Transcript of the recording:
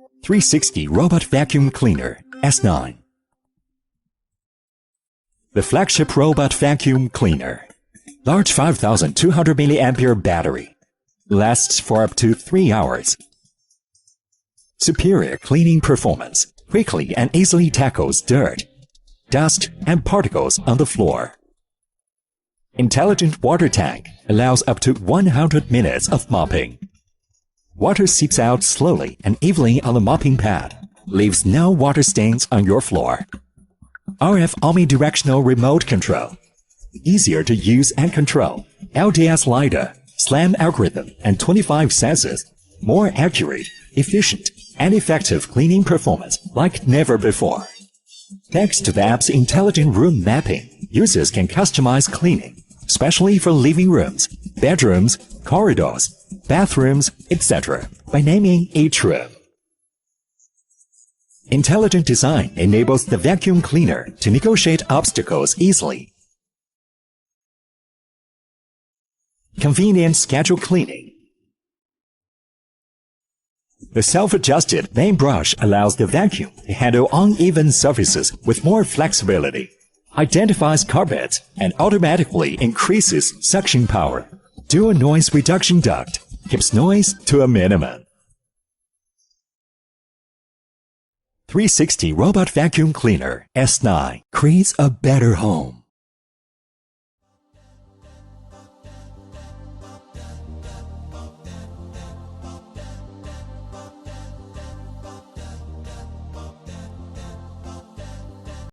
360 Robot Vacuum Cleaner S9. The flagship robot vacuum cleaner. Large 5200 mAh battery. Lasts for up to 3 hours. Superior cleaning performance. Quickly and easily tackles dirt, dust, and particles on the floor. Intelligent water tank allows up to 100 minutes of mopping. Water seeps out slowly and evenly on the mopping pad. Leaves no water stains on your floor. RF omnidirectional remote control. Easier to use and control. LDS LiDAR, SLAM algorithm, and 25 sensors. More accurate, efficient, and effective cleaning performance like never before. Thanks to the app's intelligent room mapping, users can customize cleaning, especially for living rooms, bedrooms, corridors, bathrooms, etc., by naming each room. Intelligent design enables the vacuum cleaner to negotiate obstacles easily. Convenient schedule cleaning. The self-adjusted main brush allows the vacuum to handle uneven surfaces with more flexibility, identifies carpets, and automatically increases suction power. Dual noise reduction duct keeps noise to a minimum. 360 Robot Vacuum Cleaner S9 creates a better home.